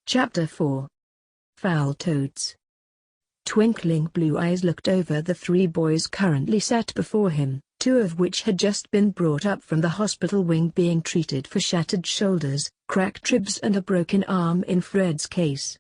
Chapter 4. Foul Toads. Twinkling blue eyes looked over the three boys currently sat before him, two of which had just been brought up from the hospital wing being treated for shattered shoulders, cracked ribs and a broken arm in Fred's case.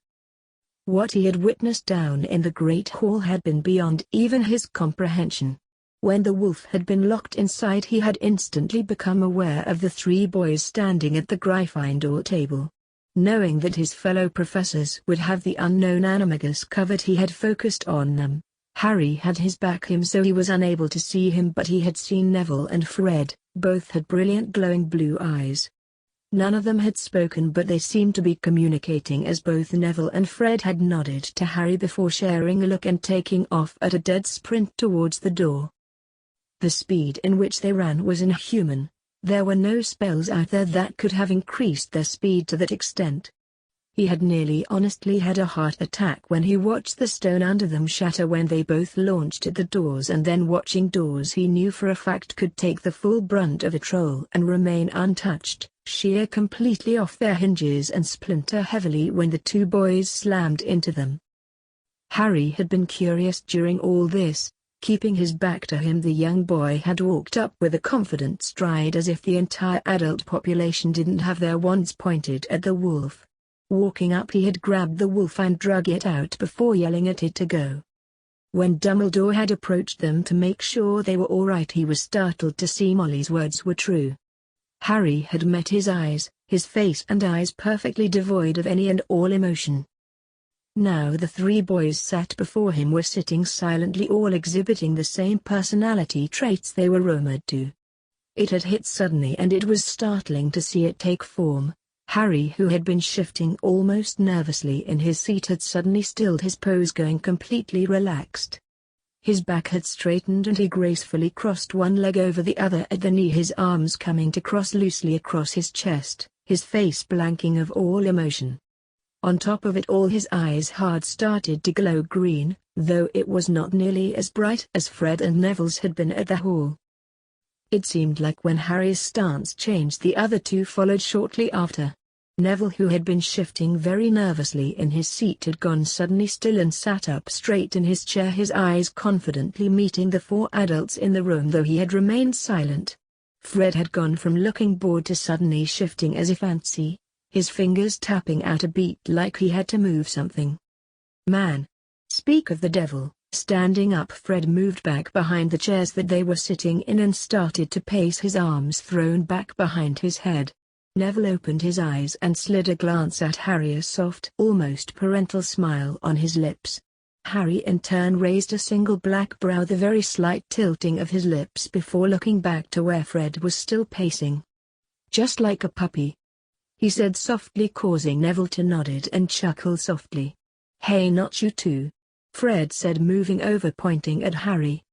What he had witnessed down in the Great Hall had been beyond even his comprehension. When the wolf had been locked inside, he had instantly become aware of the three boys standing at the Gryffindor table. Knowing that his fellow professors would have the unknown animagus covered, he had focused on them. Harry had his back him, so he was unable to see him, but he had seen Neville and Fred. Both had brilliant glowing blue eyes. None of them had spoken, but they seemed to be communicating as both Neville and Fred had nodded to Harry before sharing a look and taking off at a dead sprint towards the door. The speed in which they ran was inhuman. There were no spells out there that could have increased their speed to that extent. He had nearly honestly had a heart attack when he watched the stone under them shatter when they both launched at the doors, and then watching doors he knew for a fact could take the full brunt of a troll and remain untouched, shear completely off their hinges and splinter heavily when the two boys slammed into them. Harry had been curious during all this. Keeping his back to him, the young boy had walked up with a confident stride as if the entire adult population didn't have their wands pointed at the wolf. Walking up, he had grabbed the wolf and drug it out before yelling at it to go. When Dumbledore had approached them to make sure they were all right, he was startled to see Molly's words were true. Harry had met his eyes, his face and eyes perfectly devoid of any and all emotion. Now the three boys sat before him were sitting silently, all exhibiting the same personality traits they were rumored to. It had hit suddenly, and it was startling to see it take form. Harry, who had been shifting almost nervously in his seat, had suddenly stilled his pose, going completely relaxed. His back had straightened and he gracefully crossed one leg over the other at the knee, his arms coming to cross loosely across his chest, his face blanking of all emotion. On top of it all, his eyes had started to glow green, though it was not nearly as bright as Fred and Neville's had been at the hall. It seemed like when Harry's stance changed, the other two followed shortly after. Neville, who had been shifting very nervously in his seat, had gone suddenly still and sat up straight in his chair, his eyes confidently meeting the four adults in the room, though he had remained silent. Fred had gone from looking bored to suddenly shifting as if antsy, his fingers tapping out a beat like he had to move something. Man! Speak of the devil! Standing up, Fred moved back behind the chairs that they were sitting in and started to pace, his arms thrown back behind his head. Neville opened his eyes and slid a glance at Harry, a soft, almost parental smile on his lips. Harry in turn raised a single black brow, the very slight tilting of his lips, before looking back to where Fred was still pacing. Just like a puppy, he said softly, causing Neville to nod it and chuckle softly. Hey, not you too, Fred said, moving over, pointing at Harry.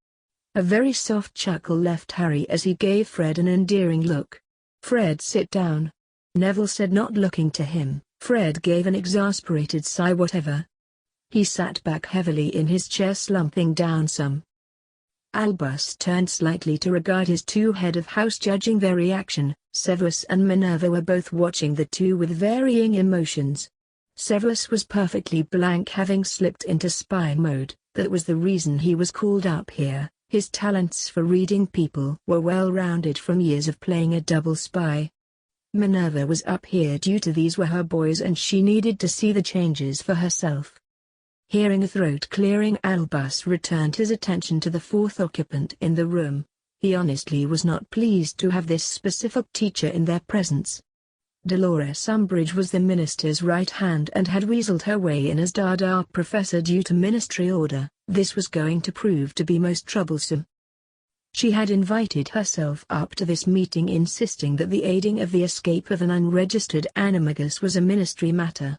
A very soft chuckle left Harry as he gave Fred an endearing look. Fred, sit down, Neville said, not looking to him. Fred gave an exasperated sigh. Whatever. He sat back heavily in his chair, slumping down some. Albus turned slightly to regard his two head of house, judging their reaction. Severus and Minerva were both watching the two with varying emotions. Severus was perfectly blank, having slipped into spy mode. That was the reason he was called up here. His talents for reading people were well-rounded from years of playing a double spy. Minerva was up here due to these were her boys and she needed to see the changes for herself. Hearing a throat-clearing, Albus returned his attention to the fourth occupant in the room. He honestly was not pleased to have this specific teacher in their presence. Dolores Umbridge was the minister's right hand and had weaseled her way in as Dada professor due to ministry order. This was going to prove to be most troublesome. She had invited herself up to this meeting, insisting that the aiding of the escape of an unregistered animagus was a ministry matter.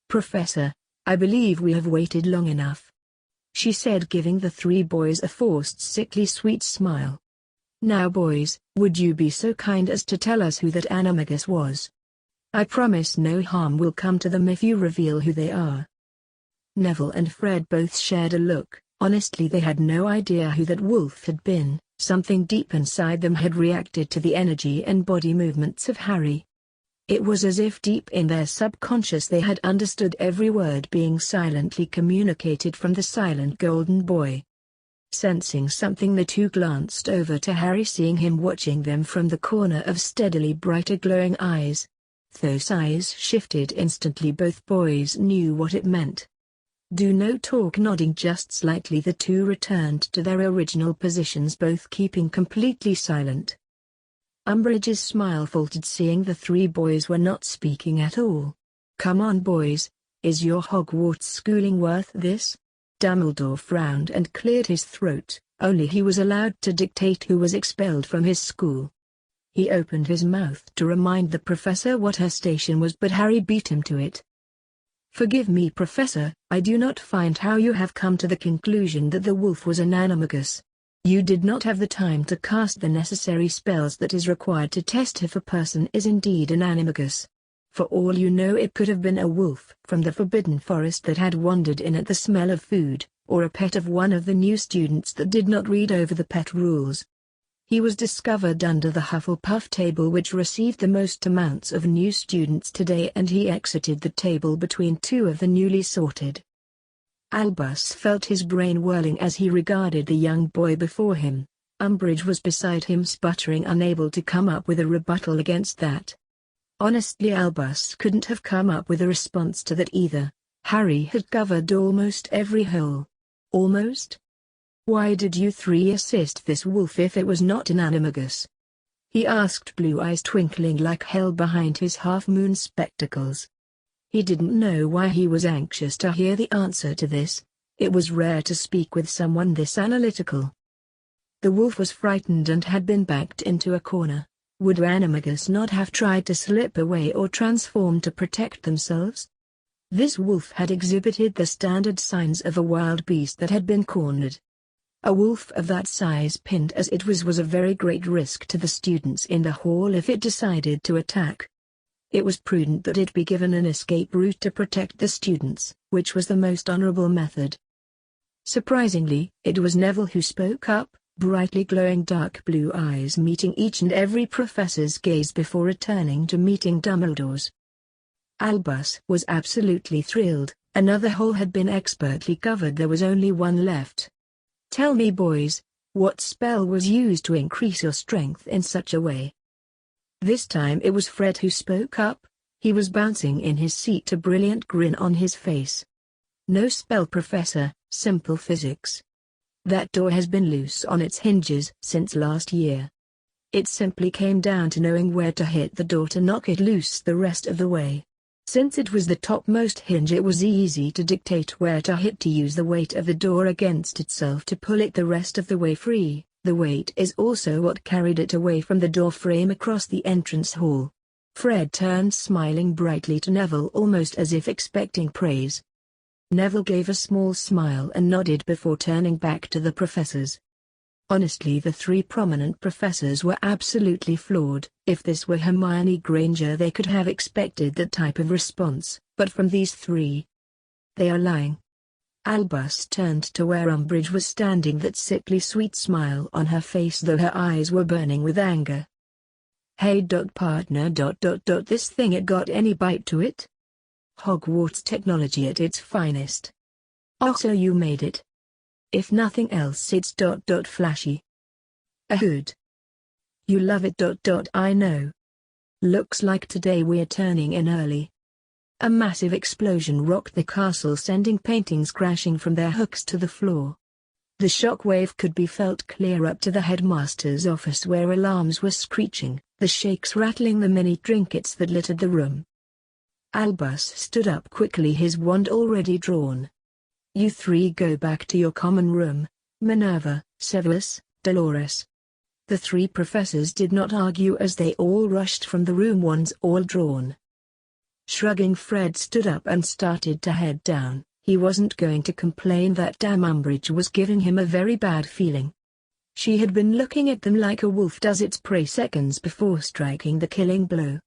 Professor, I believe we have waited long enough, she said, giving the three boys a forced sickly sweet smile. Now boys, would you be so kind as to tell us who that animagus was? I promise no harm will come to them if you reveal who they are. Neville and Fred both shared a look. Honestly, they had no idea who that wolf had been. Something deep inside them had reacted to the energy and body movements of Harry. It was as if deep in their subconscious they had understood every word being silently communicated from the silent golden boy. Sensing something, the two glanced over to Harry, seeing him watching them from the corner of steadily brighter glowing eyes. Those eyes shifted instantly. Both boys knew what it meant. Do no talk. Nodding just slightly, the two returned to their original positions, both keeping completely silent. Umbridge's smile faltered, seeing the three boys were not speaking at all. Come on boys, is your Hogwarts schooling worth this? Dumbledore frowned and cleared his throat. Only he was allowed to dictate who was expelled from his school. He opened his mouth to remind the professor what her station was, but Harry beat him to it. Forgive me, Professor, I do not find how you have come to the conclusion that the wolf was an animagus. You did not have the time to cast the necessary spells that is required to test if a person is indeed an animagus. For all you know, it could have been a wolf from the Forbidden Forest that had wandered in at the smell of food, or a pet of one of the new students that did not read over the pet rules. He was discovered under the Hufflepuff table, which received the most amounts of new students today, and he exited the table between two of the newly sorted. Albus felt his brain whirling as he regarded the young boy before him. Umbridge was beside him, sputtering, unable to come up with a rebuttal against that. Honestly, Albus couldn't have come up with a response to that either. Harry had covered almost every hole. Almost? Why did you three assist this wolf if it was not an animagus? He asked, blue eyes twinkling like hell behind his half-moon spectacles. He didn't know why he was anxious to hear the answer to this. It was rare to speak with someone this analytical. The wolf was frightened and had been backed into a corner. Would animagus not have tried to slip away or transform to protect themselves? This wolf had exhibited the standard signs of a wild beast that had been cornered. A wolf of that size, pinned as it was a very great risk to the students in the hall if it decided to attack. It was prudent that it be given an escape route to protect the students, which was the most honorable method. Surprisingly, it was Neville who spoke up, brightly glowing dark blue eyes meeting each and every professor's gaze before returning to meeting Dumbledore's. Albus was absolutely thrilled. Another hole had been expertly covered. There was only one left. Tell me, boys, what spell was used to increase your strength in such a way? This time it was Fred who spoke up. He was bouncing in his seat, a brilliant grin on his face. No spell, Professor, simple physics. That door has been loose on its hinges since last year. It simply came down to knowing where to hit the door to knock it loose the rest of the way. Since it was the topmost hinge, it was easy to dictate where to hit to use the weight of the door against itself to pull it the rest of the way free. The weight is also what carried it away from the door frame across the entrance hall. Fred turned smiling brightly to Neville, almost as if expecting praise. Neville gave a small smile and nodded before turning back to the professors. Honestly, the three prominent professors were absolutely flawed. If this were Hermione Granger, they could have expected that type of response, but from these three, they are lying. Albus turned to where Umbridge was standing, that sickly sweet smile on her face though her eyes were burning with anger. Hey partner, this thing, it got any bite to it? Hogwarts technology at its finest. Oh, so you made it. If nothing else, it's flashy. Good. You love it. I know. Looks like today we're turning in early. A massive explosion rocked the castle, sending paintings crashing from their hooks to the floor. The shockwave could be felt clear up to the headmaster's office, where alarms were screeching, the shakes rattling the many trinkets that littered the room. Albus stood up quickly, his wand already drawn. You three go back to your common room, Minerva, Severus, Dolores. The three professors did not argue as they all rushed from the room, wands all drawn. Shrugging, Fred stood up and started to head down. He wasn't going to complain that damn Umbridge was giving him a very bad feeling. She had been looking at them like a wolf does its prey seconds before striking the killing blow.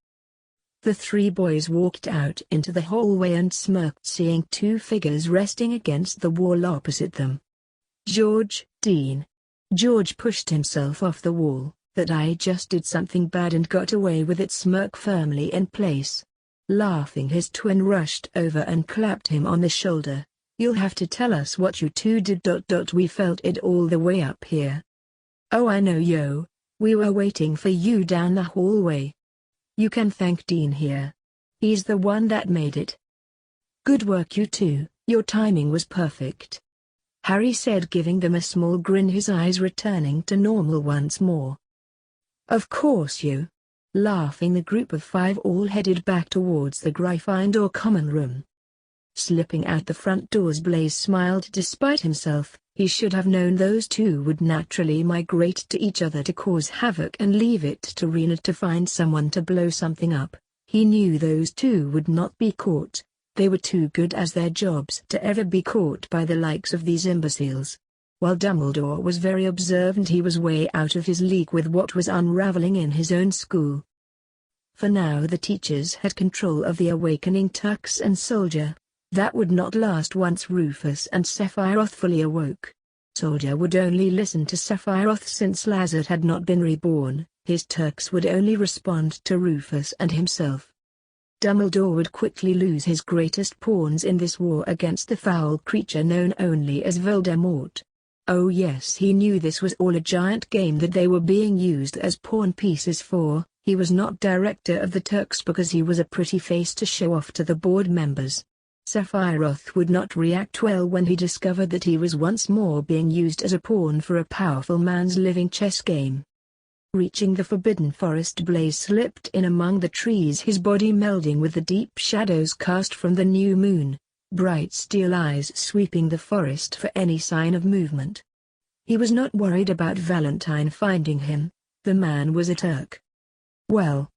The three boys walked out into the hallway and smirked, seeing two figures resting against the wall opposite them. George, Dean. George pushed himself off the wall. That I just did something bad and got away with it, smirk firmly in place. Laughing, his twin rushed over and clapped him on the shoulder. You'll have to tell us what you two did. We felt it all the way up here. Oh, I know, yo. We were waiting for you down the hallway. You can thank Dean here. He's the one that made it. Good work, you two. Your timing was perfect. Harry said, giving them a small grin, his eyes returning to normal once more. Of course, you. Laughing, the group of five all headed back towards the Gryffindor common room. Slipping out the front doors, Blaise smiled despite himself. He should have known those two would naturally migrate to each other to cause havoc and leave it to Rena to find someone to blow something up. He knew those two would not be caught. They were too good at their jobs to ever be caught by the likes of these imbeciles. While Dumbledore was very observant, he was way out of his league with what was unraveling in his own school. For now the teachers had control of the awakening Turks and Soldier. That would not last once Rufus and Sephiroth fully awoke. Soldier would only listen to Sephiroth since Lazard had not been reborn. His Turks would only respond to Rufus and himself. Dumbledore would quickly lose his greatest pawns in this war against the foul creature known only as Voldemort. Oh yes, he knew this was all a giant game that they were being used as pawn pieces for. He was not director of the Turks because he was a pretty face to show off to the board members. Sephiroth would not react well when he discovered that he was once more being used as a pawn for a powerful man's living chess game. Reaching the Forbidden Forest, Blaise slipped in among the trees, his body melding with the deep shadows cast from the new moon, bright steel eyes sweeping the forest for any sign of movement. He was not worried about Valentine finding him. The man was a Turk. Well,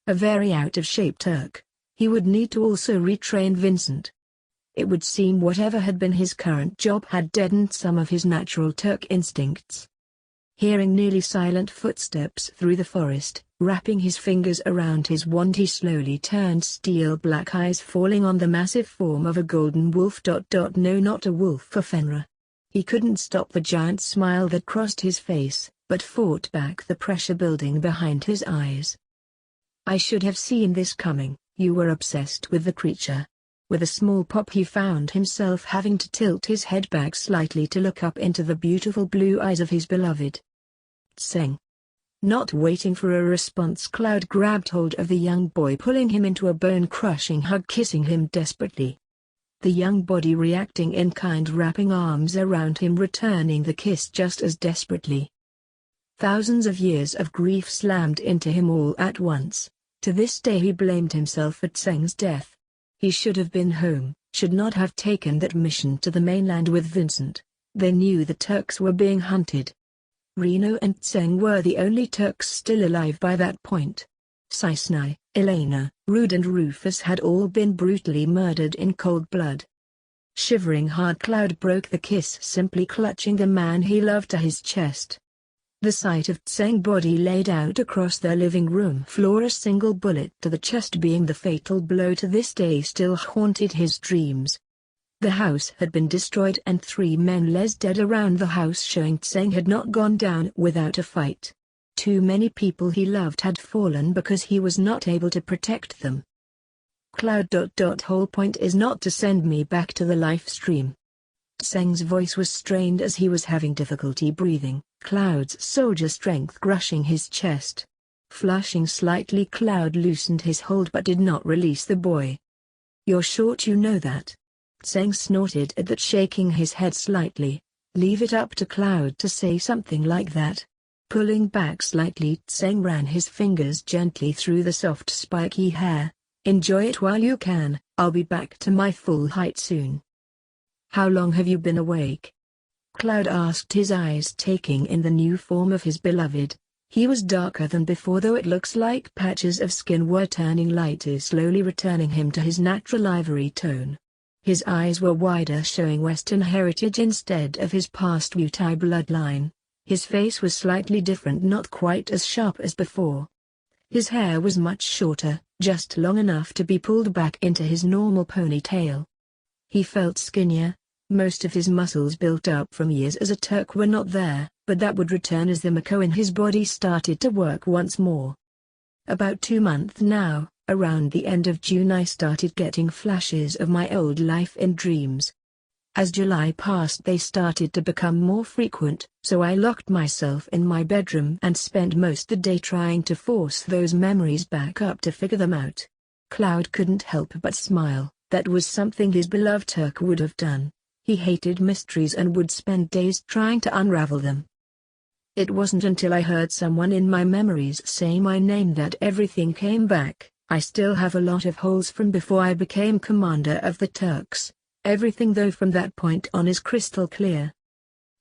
a very out-of-shape Turk. He would need to also retrain Vincent. It would seem whatever had been his current job had deadened some of his natural Turk instincts. Hearing nearly silent footsteps through the forest, wrapping his fingers around his wand, he slowly turned, steel-black eyes falling on the massive form of a golden wolf. No, not a wolf for Fenrir. He couldn't stop the giant smile that crossed his face, but fought back the pressure building behind his eyes. I should have seen this coming. You were obsessed with the creature. With a small pop, he found himself having to tilt his head back slightly to look up into the beautiful blue eyes of his beloved. Tseng. Not waiting for a response, Cloud grabbed hold of the young boy, pulling him into a bone-crushing hug, kissing him desperately. The young body reacting in kind, wrapping arms around him, returning the kiss just as desperately. Thousands of years of grief slammed into him all at once. To this day he blamed himself for Tseng's death. He should have been home, should not have taken that mission to the mainland with Vincent. They knew the Turks were being hunted. Reno and Tseng were the only Turks still alive by that point. Cisnai, Elena, Rude and Rufus had all been brutally murdered in cold blood. Shivering hard, Cloud broke the kiss, simply clutching the man he loved to his chest. The sight of Tseng's body laid out across their living room floor, a single bullet to the chest being the fatal blow, to this day still haunted his dreams. The house had been destroyed and 3 men lay dead around the house, showing Tseng had not gone down without a fight. Too many people he loved had fallen because he was not able to protect them. Cloud. Whole point is not to send me back to the life stream. Tseng's voice was strained as he was having difficulty breathing, Cloud's soldier strength crushing his chest. Flushing slightly, Cloud loosened his hold but did not release the boy. You're short, you know that. Tseng snorted at that, shaking his head slightly. Leave it up to Cloud to say something like that. Pulling back slightly, Tseng ran his fingers gently through the soft spiky hair. Enjoy it while you can. I'll be back to my full height soon. How long have you been awake? Cloud asked, his eyes taking in the new form of his beloved. He was darker than before, though it looks like patches of skin were turning lighter, slowly returning him to his natural ivory tone. His eyes were wider, showing Western heritage instead of his past Wutai bloodline. His face was slightly different, not quite as sharp as before. His hair was much shorter, just long enough to be pulled back into his normal ponytail. He felt skinnier. Most of his muscles built up from years as a Turk were not there, but that would return as the Mako in his body started to work once more. About 2 months now, around the end of June I started getting flashes of my old life in dreams. As July passed they started to become more frequent, so I locked myself in my bedroom and spent most the day trying to force those memories back up to figure them out. Cloud couldn't help but smile. That was something his beloved Turk would have done. He hated mysteries and would spend days trying to unravel them. It wasn't until I heard someone in my memories say my name that everything came back. I still have a lot of holes from before I became commander of the Turks. Everything though from that point on is crystal clear.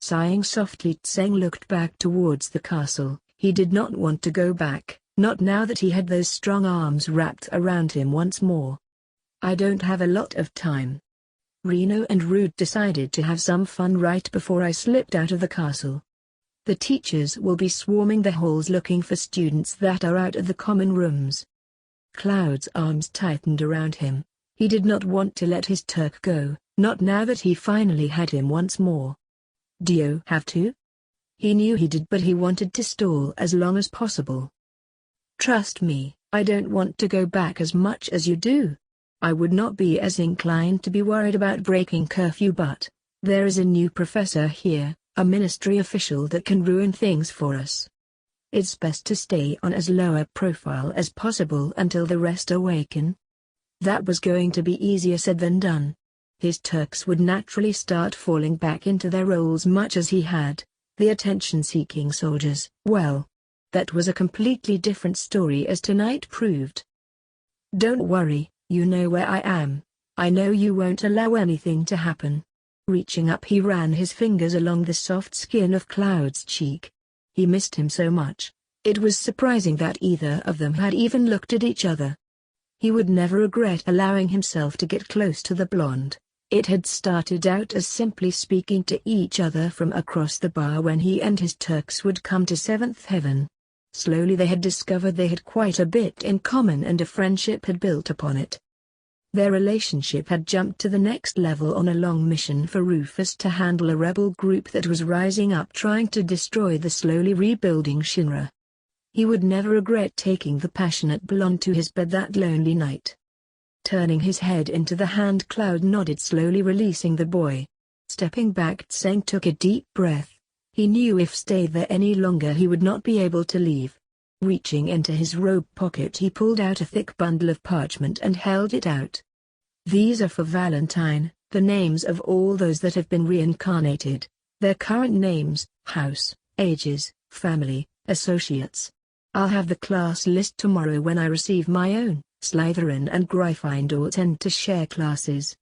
Sighing softly, Tseng looked back towards the castle. He did not want to go back, not now that he had those strong arms wrapped around him once more. I don't have a lot of time. Reno and Rude decided to have some fun right before I slipped out of the castle. The teachers will be swarming the halls looking for students that are out of the common rooms. Cloud's arms tightened around him. He did not want to let his Turk go, not now that he finally had him once more. Do you have to? He knew he did, but he wanted to stall as long as possible. Trust me, I don't want to go back as much as you do. I would not be as inclined to be worried about breaking curfew, but there is a new professor here, a ministry official that can ruin things for us. It's best to stay on as low a profile as possible until the rest awaken. That was going to be easier said than done. His Turks would naturally start falling back into their roles much as he had. The attention-seeking soldiers, well, that was a completely different story as tonight proved. Don't worry, you know where I am. I know you won't allow anything to happen. Reaching up he ran his fingers along the soft skin of Cloud's cheek. He missed him so much. It was surprising that either of them had even looked at each other. He would never regret allowing himself to get close to the blonde. It had started out as simply speaking to each other from across the bar when he and his Turks would come to Seventh Heaven. Slowly they had discovered they had quite a bit in common and a friendship had built upon it. Their relationship had jumped to the next level on a long mission for Rufus to handle a rebel group that was rising up trying to destroy the slowly rebuilding Shinra. He would never regret taking the passionate blonde to his bed that lonely night. Turning his head into the hand, Cloud nodded, slowly releasing the boy. Stepping back, Tseng took a deep breath. He knew if stayed there any longer he would not be able to leave. Reaching into his robe pocket he pulled out a thick bundle of parchment and held it out. These are for Valentine, the names of all those that have been reincarnated, their current names, house, ages, family, associates. I'll have the class list tomorrow when I receive my own. Slytherin and Gryffindor tend to share classes.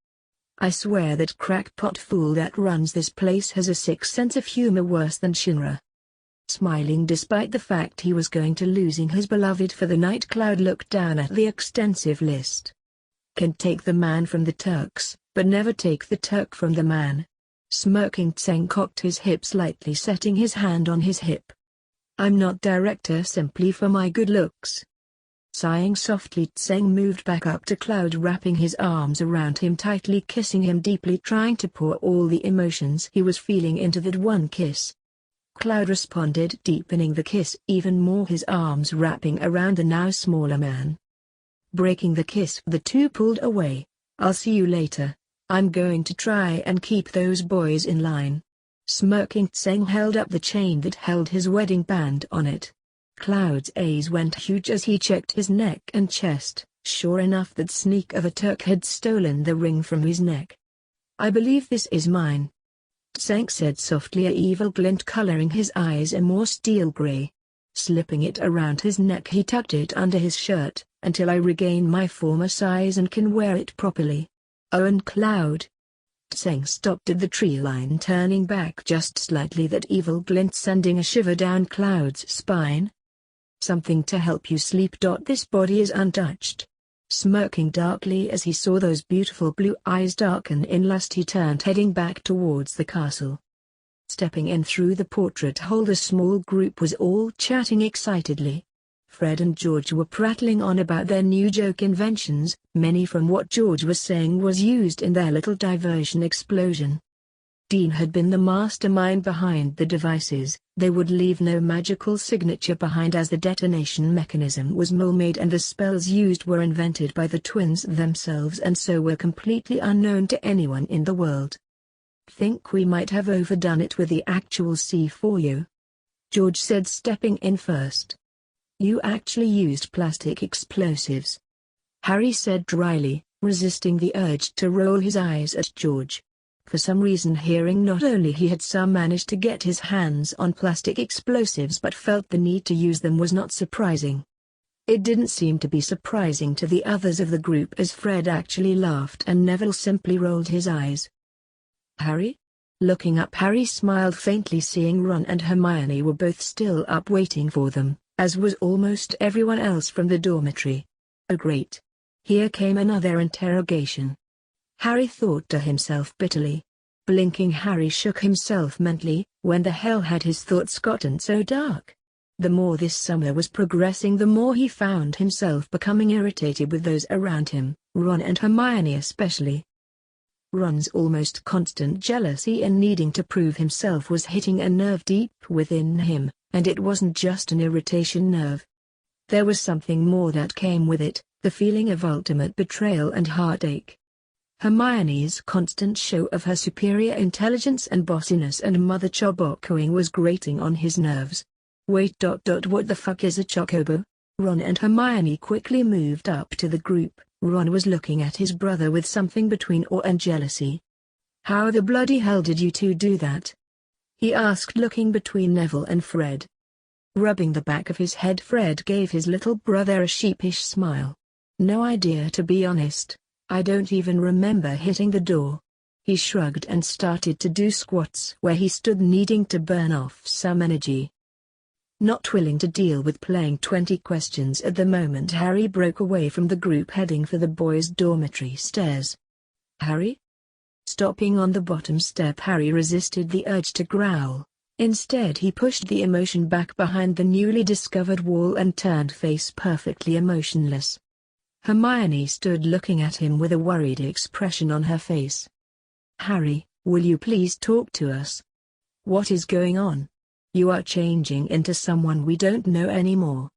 I swear that crackpot fool that runs this place has a sick sense of humor worse than Shinra. Smiling despite the fact he was going to losing his beloved for the night, Cloud looked down at the extensive list. Can take the man from the Turks, but never take the Turk from the man. Smirking, Tseng cocked his hip slightly, setting his hand on his hip. I'm not director simply for my good looks. Sighing softly, Tseng moved back up to Cloud, wrapping his arms around him tightly, kissing him deeply, trying to pour all the emotions he was feeling into that one kiss. Cloud responded, deepening the kiss even more, his arms wrapping around the now smaller man. Breaking the kiss, the two pulled away. I'll see you later. I'm going to try and keep those boys in line. Smirking, Tseng held up the chain that held his wedding band on it. Cloud's eyes went huge as he checked his neck and chest. Sure enough, that sneak of a Turk had stolen the ring from his neck. I believe this is mine. Tseng said softly, a evil glint coloring his eyes a more steel gray. Slipping it around his neck, he tucked it under his shirt, until I regain my former size and can wear it properly. Oh, and Cloud. Tseng stopped at the tree line, turning back just slightly, that evil glint sending a shiver down Cloud's spine. Something to help you sleep. This body is untouched. Smirking darkly as he saw those beautiful blue eyes darken in lust, he turned, heading back towards the castle. Stepping in through the portrait hole, the small group was all chatting excitedly. Fred and George were prattling on about their new joke inventions. Many from what George was saying was used in their little diversion explosion. Dean had been the mastermind behind the devices. They would leave no magical signature behind, as the detonation mechanism was mole-made and the spells used were invented by the twins themselves and so were completely unknown to anyone in the world. "Think we might have overdone it with the actual C4U," George said, stepping in first. "You actually used plastic explosives," Harry said dryly, resisting the urge to roll his eyes at George. For some reason, hearing not only he had managed to get his hands on plastic explosives but felt the need to use them was not surprising. It didn't seem to be surprising to the others of the group, as Fred actually laughed and Neville simply rolled his eyes. "Harry?" Looking up, Harry smiled faintly, seeing Ron and Hermione were both still up waiting for them, as was almost everyone else from the dormitory. "Oh great. Here came another interrogation," Harry thought to himself bitterly. Blinking, Harry shook himself mentally. When the hell had his thoughts gotten so dark? The more this summer was progressing, the more he found himself becoming irritated with those around him, Ron and Hermione especially. Ron's almost constant jealousy and needing to prove himself was hitting a nerve deep within him, and it wasn't just an irritation nerve. There was something more that came with it, the feeling of ultimate betrayal and heartache. Hermione's constant show of her superior intelligence and bossiness and Mother Chobokoing was grating on his nerves. "Wait. What the fuck is a chocobo?" Ron and Hermione quickly moved up to the group. Ron was looking at his brother with something between awe and jealousy. "How the bloody hell did you two do that?" he asked, looking between Neville and Fred. Rubbing the back of his head, Fred gave his little brother a sheepish smile. "No idea, to be honest. I don't even remember hitting the door." He shrugged and started to do squats where he stood, needing to burn off some energy. Not willing to deal with playing 20 questions at the moment, Harry broke away from the group, heading for the boys' dormitory stairs. "Harry?" Stopping on the bottom step, Harry resisted the urge to growl. Instead, he pushed the emotion back behind the newly discovered wall and turned face perfectly emotionless. Hermione stood looking at him with a worried expression on her face. "Harry, will you please talk to us? What is going on? You are changing into someone we don't know anymore."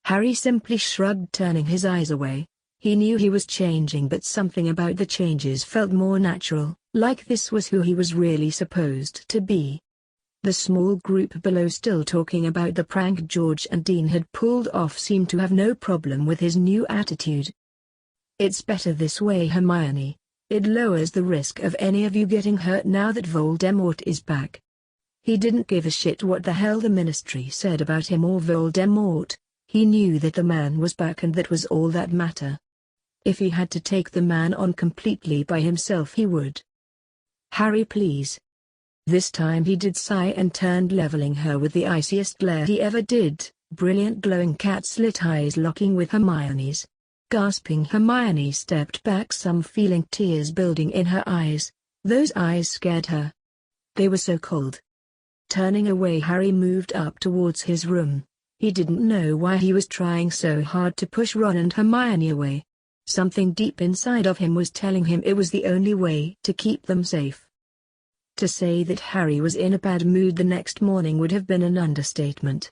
Harry simply shrugged, turning his eyes away. He knew he was changing, but something about the changes felt more natural, like this was who he was really supposed to be. The small group below, still talking about the prank George and Dean had pulled off, seemed to have no problem with his new attitude. "It's better this way, Hermione. It lowers the risk of any of you getting hurt now that Voldemort is back." He didn't give a shit what the hell the Ministry said about him or Voldemort. He knew that the man was back, and that was all that mattered. If he had to take the man on completely by himself, he would. "Harry, please." This time he did sigh and turned, leveling her with the iciest glare he ever did, brilliant glowing cat-slit eyes locking with Hermione's. Gasping, Hermione stepped back, some feeling tears building in her eyes. Those eyes scared her. They were so cold. Turning away, Harry moved up towards his room. He didn't know why he was trying so hard to push Ron and Hermione away. Something deep inside of him was telling him it was the only way to keep them safe. To say that Harry was in a bad mood the next morning would have been an understatement.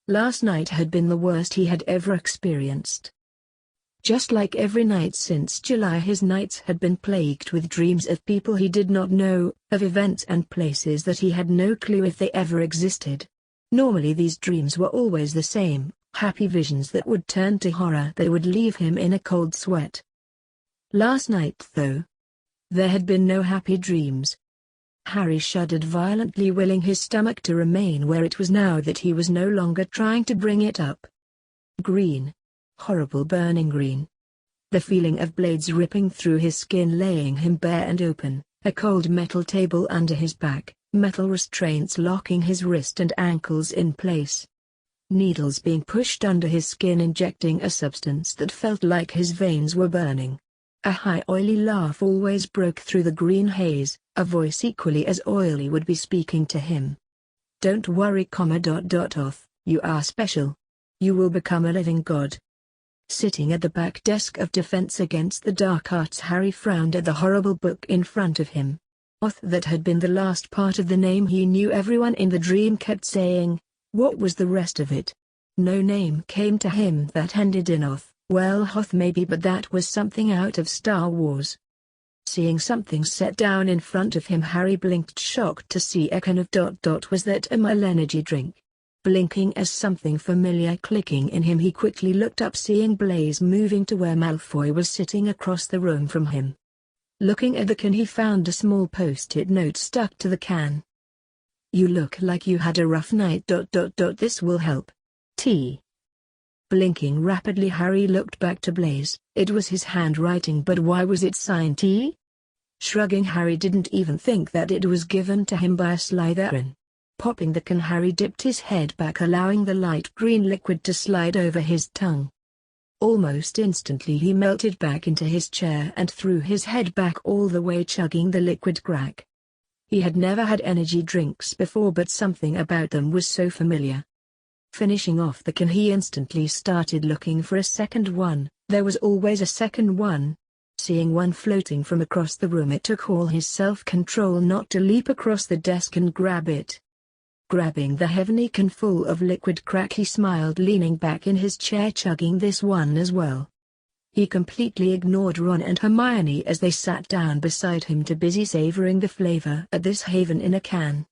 Last night had been the worst he had ever experienced. Just like every night since July, his nights had been plagued with dreams of people he did not know, of events and places that he had no clue if they ever existed. Normally these dreams were always the same, happy visions that would turn to horror that would leave him in a cold sweat. Last night, though, there had been no happy dreams. Harry shuddered violently, willing his stomach to remain where it was now that he was no longer trying to bring it up. Green. Horrible burning green. The feeling of blades ripping through his skin, laying him bare and open, a cold metal table under his back, metal restraints locking his wrist and ankles in place. Needles being pushed under his skin, injecting a substance that felt like his veins were burning. A high oily laugh always broke through the green haze, A voice equally as oily would be speaking to him. Don't worry, off, you are special. You will become a living god. Sitting at the back desk of Defense Against the Dark Arts, Harry frowned at the horrible book in front of him. Oth, that had been the last part of the name he knew. Everyone in the dream kept saying. What was the rest of it? No name came to him that ended in Oth. Well, Hoth maybe, but that was something out of Star Wars. Seeing something set down in front of him, Harry blinked, shocked to see a can of ... Was that a mild energy drink? Blinking as something familiar clicking in him, he quickly looked up, seeing Blaise moving to where Malfoy was sitting across the room from him. Looking at the can, he found a small post-it note stuck to the can. You look like you had a rough night. This will help. T. Blinking rapidly, Harry looked back to Blaise. It was his handwriting, but why was it signed T? Shrugging, Harry didn't even think that it was given to him by a Slytherin. Popping the can, Harry dipped his head back, allowing the light green liquid to slide over his tongue. Almost instantly he melted back into his chair and threw his head back all the way, chugging the liquid crack. He had never had energy drinks before, but something about them was so familiar. Finishing off the can, he instantly started looking for a second one. There was always a second one. Seeing one floating from across the room, it took all his self-control not to leap across the desk and grab it. Grabbing the heavenly can full of liquid crack, he smiled, leaning back in his chair, chugging this one as well. He completely ignored Ron and Hermione as they sat down beside him, too busy savoring the flavor at this haven in a can.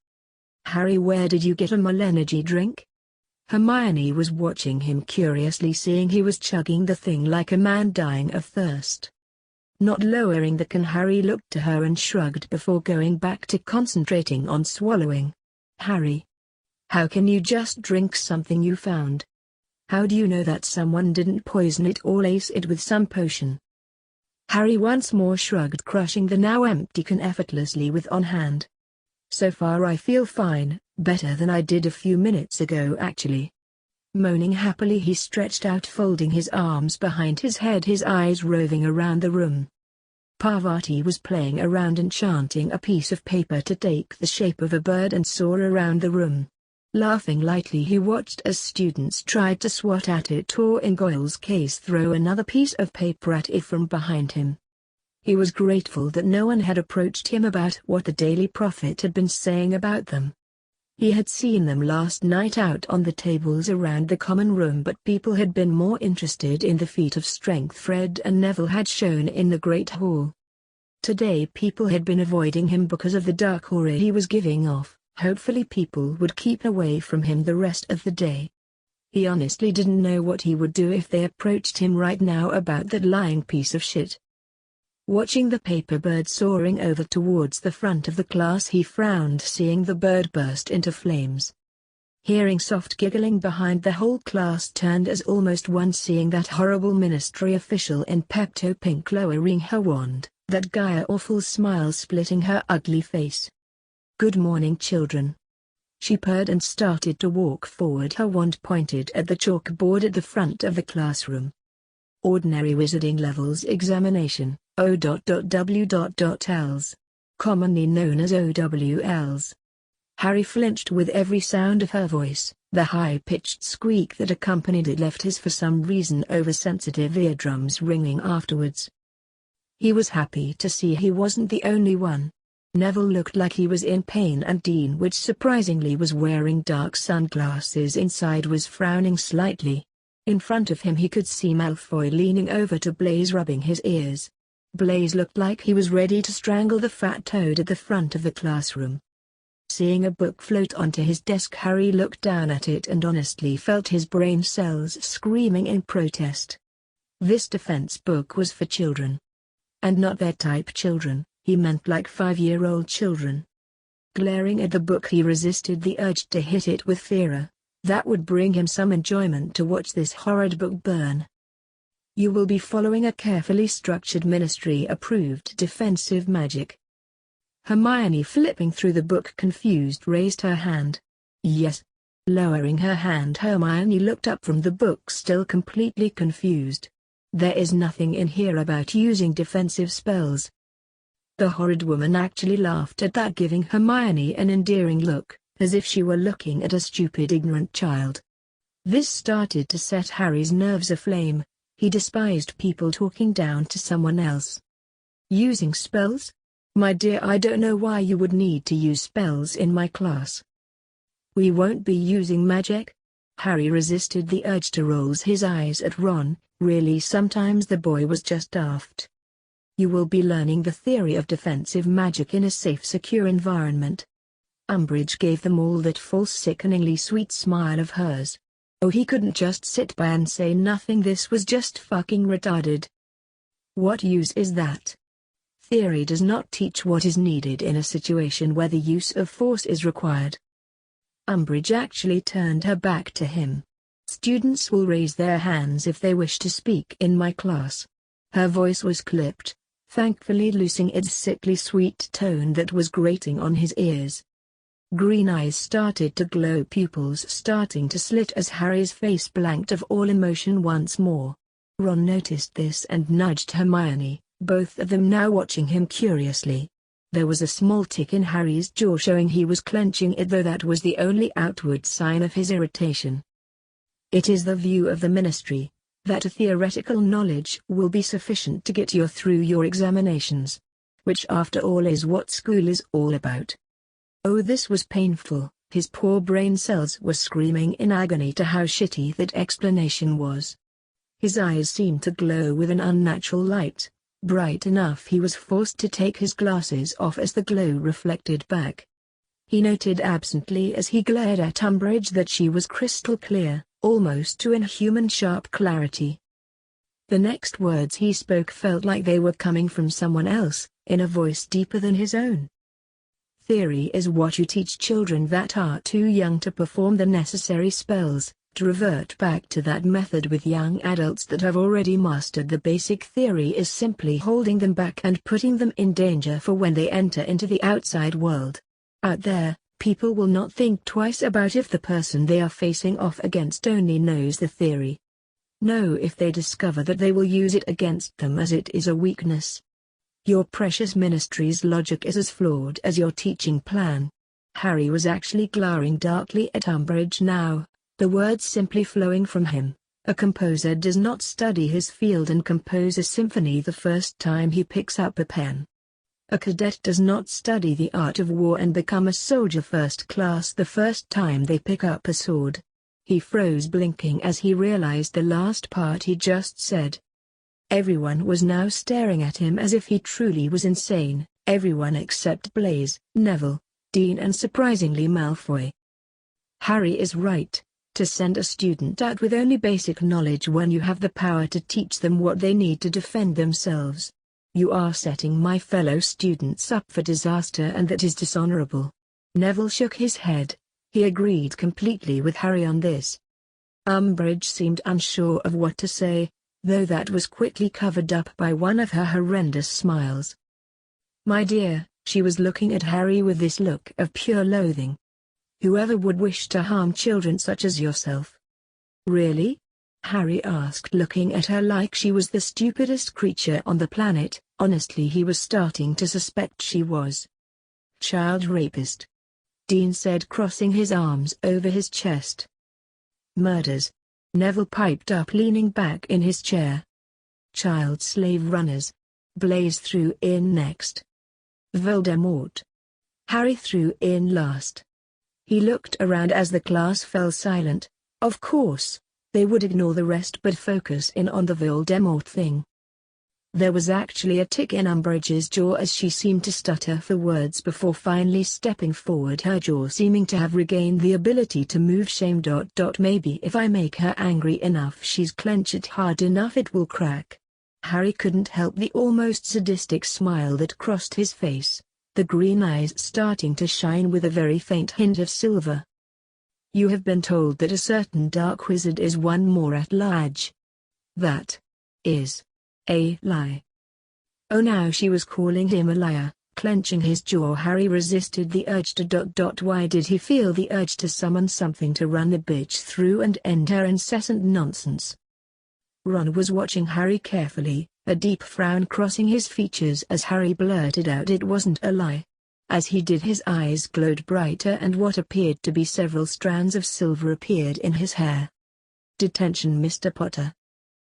Harry, where did you get a mild energy drink? Hermione was watching him curiously, seeing he was chugging the thing like a man dying of thirst. Not lowering the can, Harry looked to her and shrugged before going back to concentrating on swallowing. Harry, how can you just drink something you found? How do you know that someone didn't poison it or lace it with some potion? Harry once more shrugged, crushing the now empty can effortlessly with on hand. So far I feel fine, better than I did a few minutes ago actually. Moaning happily, he stretched out, folding his arms behind his head, his eyes roving around the room. Parvati was playing around and chanting a piece of paper to take the shape of a bird and soar around the room. Laughing lightly, he watched as students tried to swat at it, or in Goyle's case throw another piece of paper at it from behind him. He was grateful that no one had approached him about what the Daily Prophet had been saying about them. He had seen them last night out on the tables around the common room, but people had been more interested in the feat of strength Fred and Neville had shown in the Great Hall. Today people had been avoiding him because of the dark aura he was giving off. Hopefully people would keep away from him the rest of the day. He honestly didn't know what he would do if they approached him right now about that lying piece of shit. Watching the paper bird soaring over towards the front of the class, he frowned, seeing the bird burst into flames. Hearing soft giggling behind, the whole class turned as almost one, seeing that horrible ministry official in Pepto Pink lowering her wand, that Gaia awful smile splitting her ugly face. Good morning, children. She purred and started to walk forward, her wand pointed at the chalkboard at the front of the classroom. Ordinary Wizarding Levels Examination, O.W.Ls. Commonly known as OWLs. Harry flinched with every sound of her voice. The high-pitched squeak that accompanied it left his for some reason oversensitive eardrums ringing afterwards. He was happy to see he wasn't the only one. Neville looked like he was in pain, and Dean, which surprisingly was wearing dark sunglasses inside, was frowning slightly. In front of him he could see Malfoy leaning over to Blaise, rubbing his ears. Blaise looked like he was ready to strangle the fat toad at the front of the classroom. Seeing a book float onto his desk, Harry looked down at it and honestly felt his brain cells screaming in protest. This defense book was for children. And not their type children, he meant like 5-year-old children. Glaring at the book, he resisted the urge to hit it with Fira. That would bring him some enjoyment to watch this horrid book burn. You will be following a carefully structured ministry-approved defensive magic. Hermione, flipping through the book confused, raised her hand. Yes. Lowering her hand, Hermione looked up from the book, still completely confused. There is nothing in here about using defensive spells. The horrid woman actually laughed at that, giving Hermione an endearing look, as if she were looking at a stupid ignorant child. This started to set Harry's nerves aflame. He despised people talking down to someone else. Using spells? My dear, I don't know why you would need to use spells in my class. We won't be using magic? Harry resisted the urge to roll his eyes at Ron. Really, sometimes the boy was just daft. You will be learning the theory of defensive magic in a safe, secure environment. Umbridge gave them all that false, sickeningly sweet smile of hers. Oh, he couldn't just sit by and say nothing. This was just fucking retarded. What use is that? Theory does not teach what is needed in a situation where the use of force is required. Umbridge actually turned her back to him. Students will raise their hands if they wish to speak in my class. Her voice was clipped, thankfully losing its sickly sweet tone that was grating on his ears. Green eyes started to glow, pupils starting to slit as Harry's face blanked of all emotion once more. Ron noticed this and nudged Hermione, both of them now watching him curiously. There was a small tick in Harry's jaw, showing he was clenching it, though that was the only outward sign of his irritation. It is the view of the Ministry that a theoretical knowledge will be sufficient to get you through your examinations. Which after all is what school is all about. Oh, this was painful. His poor brain cells were screaming in agony to how shitty that explanation was. His eyes seemed to glow with an unnatural light, bright enough he was forced to take his glasses off as the glow reflected back. He noted absently as he glared at Umbridge that she was crystal clear, almost to inhuman sharp clarity. The next words he spoke felt like they were coming from someone else, in a voice deeper than his own. Theory is what you teach children that are too young to perform the necessary spells, to revert back to that method with young adults that have already mastered the basic theory is simply holding them back and putting them in danger for when they enter into the outside world. Out there, people will not think twice about if the person they are facing off against only knows the theory. No, if they discover that they will use it against them as it is a weakness. Your precious Ministry's logic is as flawed as your teaching plan. Harry was actually glowering darkly at Umbridge now, the words simply flowing from him. A composer does not study his field and compose a symphony the first time he picks up a pen. A cadet does not study the art of war and become a soldier first class the first time they pick up a sword. He froze, blinking as he realized the last part he just said. Everyone was now staring at him as if he truly was insane, everyone except Blaise, Neville, Dean and surprisingly Malfoy. Harry is right. To send a student out with only basic knowledge when you have the power to teach them what they need to defend themselves. You are setting my fellow students up for disaster, and that is dishonorable. Neville shook his head. He agreed completely with Harry on this. Umbridge seemed unsure of what to say, though that was quickly covered up by one of her horrendous smiles. My dear, she was looking at Harry with this look of pure loathing. Whoever would wish to harm children such as yourself? Really? Harry asked, looking at her like she was the stupidest creature on the planet. Honestly, he was starting to suspect she was. Child rapist. Dean said, crossing his arms over his chest. Murders. Neville piped up, leaning back in his chair. Child slave runners. Blaise threw in next. Voldemort. Harry threw in last. He looked around as the class fell silent. Of course, they would ignore the rest but focus in on the Voldemort thing. There was actually a tick in Umbridge's jaw as she seemed to stutter for words before finally stepping forward, her jaw seeming to have regained the ability to move. Shame. Maybe if I make her angry enough, she's clench it hard enough, it will crack. Harry couldn't help the almost sadistic smile that crossed his face, the green eyes starting to shine with a very faint hint of silver. You have been told that a certain dark wizard is one more at large. That is a lie. Oh, now she was calling him a liar. Clenching his jaw, Harry resisted the urge to ... Why did he feel the urge to summon something to run the bitch through and end her incessant nonsense? Ron was watching Harry carefully, a deep frown crossing his features as Harry blurted out it wasn't a lie. As he did, his eyes glowed brighter and what appeared to be several strands of silver appeared in his hair. "Detention, Mr. Potter."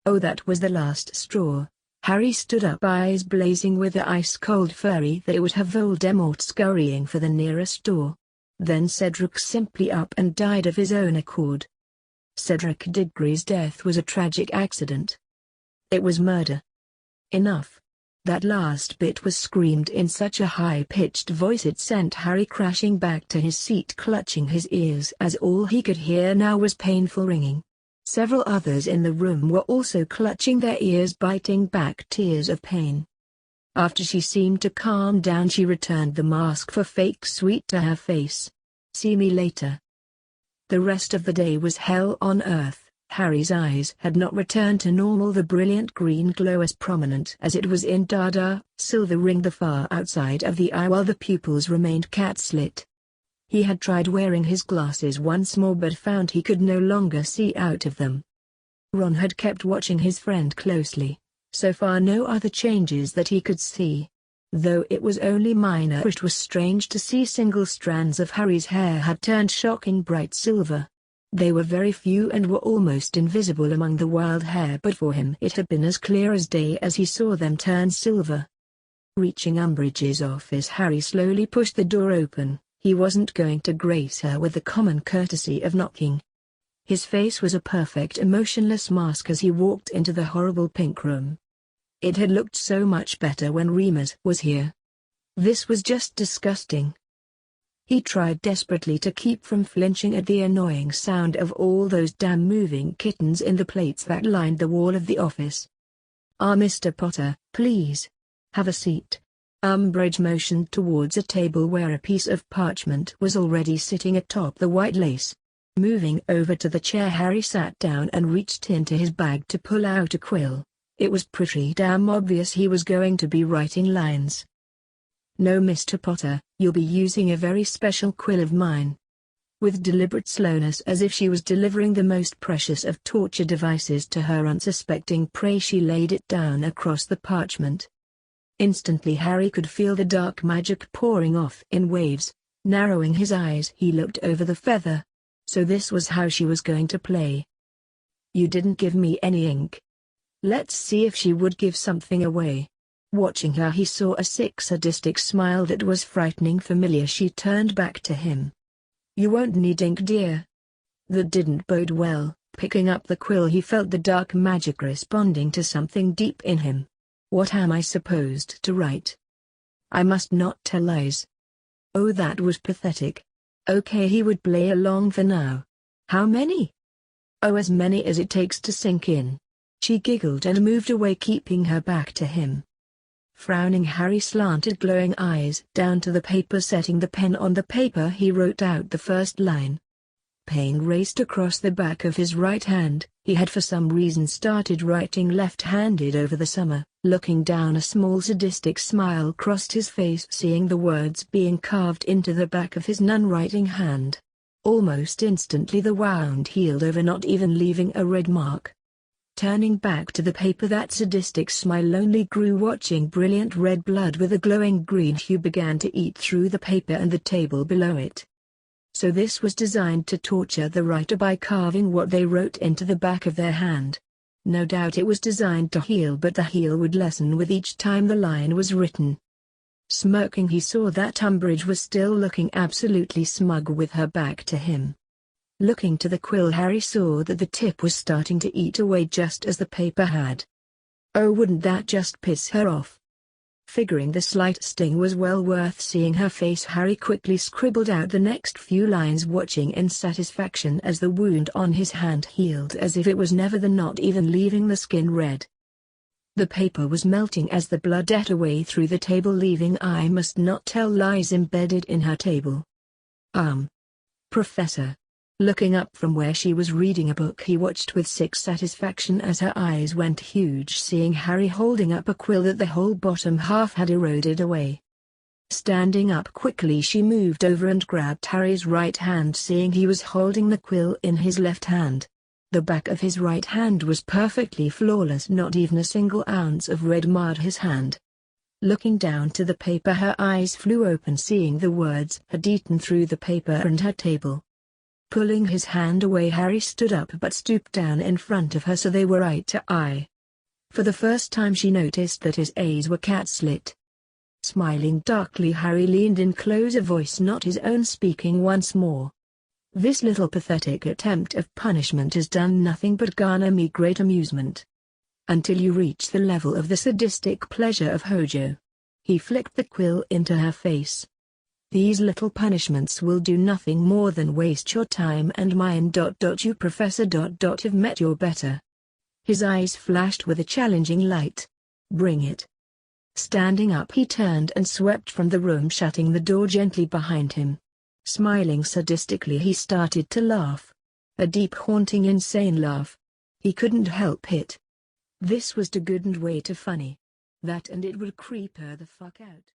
Oh, that was the last straw. Harry stood up, eyes blazing with the ice-cold fury that would have Voldemort scurrying for the nearest door. Then Cedric simply up and died of his own accord. Cedric Diggory's death was a tragic accident. It was murder. Enough. That last bit was screamed in such a high-pitched voice it sent Harry crashing back to his seat, clutching his ears as all he could hear now was painful ringing. Several others in the room were also clutching their ears, biting back tears of pain. After she seemed to calm down, she returned the mask for fake sweet to her face. "See me later." The rest of the day was hell on earth. Harry's eyes had not returned to normal, the brilliant green glow as prominent as it was in Dada, silver ring the far outside of the eye while the pupils remained cat-slit. He had tried wearing his glasses once more but found he could no longer see out of them. Ron had kept watching his friend closely. So far no other changes that he could see. Though it was only minor, it was strange to see single strands of Harry's hair had turned shocking bright silver. They were very few and were almost invisible among the wild hair, but for him it had been as clear as day as he saw them turn silver. Reaching Umbridge's office, Harry slowly pushed the door open. He wasn't going to grace her with the common courtesy of knocking. His face was a perfect emotionless mask as he walked into the horrible pink room. It had looked so much better when Remus was here. This was just disgusting. He tried desperately to keep from flinching at the annoying sound of all those damn moving kittens in the plates that lined the wall of the office. Mr. Potter, please. Have a seat." Umbridge motioned towards a table where a piece of parchment was already sitting atop the white lace. Moving over to the chair, Harry sat down and reached into his bag to pull out a quill. It was pretty damn obvious he was going to be writing lines. "No, Mr. Potter, you'll be using a very special quill of mine." With deliberate slowness, as if she was delivering the most precious of torture devices to her unsuspecting prey, she laid it down across the parchment. Instantly Harry could feel the dark magic pouring off in waves. Narrowing his eyes, he looked over the feather. So this was how she was going to play. "You didn't give me any ink. Let's see if she would give something away." Watching her, he saw a sick sadistic smile that was frightening familiar. She turned back to him. "You won't need ink, dear." That didn't bode well. Picking up the quill, he felt the dark magic responding to something deep in him. "What am I supposed to write?" "I must not tell lies." Oh, that was pathetic. Okay, he would play along for now. "How many?" "Oh, as many as it takes to sink in." She giggled and moved away, keeping her back to him. Frowning, Harry slanted glowing eyes down to the paper. Setting the pen on the paper, he wrote out the first line. Pain raced across the back of his right hand. He had for some reason started writing left-handed over the summer. Looking down, a small sadistic smile crossed his face seeing the words being carved into the back of his non-writing hand. Almost instantly the wound healed over, not even leaving a red mark. Turning back to the paper, that sadistic smile only grew. Watching brilliant red blood with a glowing green hue began to eat through the paper and the table below it. So this was designed to torture the writer by carving what they wrote into the back of their hand. No doubt it was designed to heal, but the heal would lessen with each time the line was written. Smirking, he saw that Umbridge was still looking absolutely smug with her back to him. Looking to the quill, Harry saw that the tip was starting to eat away just as the paper had. Oh, wouldn't that just piss her off? Figuring the slight sting was well worth seeing her face, Harry quickly scribbled out the next few lines, watching in satisfaction as the wound on his hand healed as if it was never there, not even leaving the skin red. The paper was melting as the blood ate away through the table, leaving "I must not tell lies" embedded in her table. Professor. Looking up from where she was reading a book, he watched with sick satisfaction as her eyes went huge seeing Harry holding up a quill that the whole bottom half had eroded away. Standing up quickly, she moved over and grabbed Harry's right hand, seeing he was holding the quill in his left hand. The back of his right hand was perfectly flawless, not even a single ounce of red marred his hand. Looking down to the paper, her eyes flew open, seeing the words had eaten through the paper and her table. Pulling his hand away, Harry stood up but stooped down in front of her so they were eye to eye. For the first time she noticed that his eyes were cat-slit. Smiling darkly, Harry leaned in closer, voice not his own speaking once more. This little pathetic attempt of punishment has done nothing but garner me great amusement. Until you reach the level of the sadistic pleasure of Hojo. He flicked the quill into her face. These little punishments will do nothing more than waste your time and mine. You Professor have met your better. His eyes flashed with a challenging light. Bring it. Standing up, he turned and swept from the room, shutting the door gently behind him. Smiling sadistically, he started to laugh. A deep, haunting, insane laugh. He couldn't help it. This was too good and way too funny. That and it would creep her the fuck out.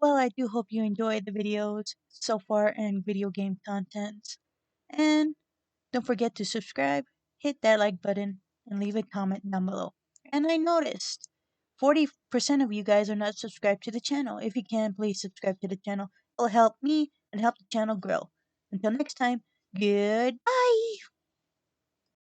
Well, I do hope you enjoyed the videos so far and video game content. And don't forget to subscribe, hit that like button, and leave a comment down below. And I noticed 40% of you guys are not subscribed to the channel. If you can, please subscribe to the channel. It'll help me and help the channel grow. Until next time, goodbye!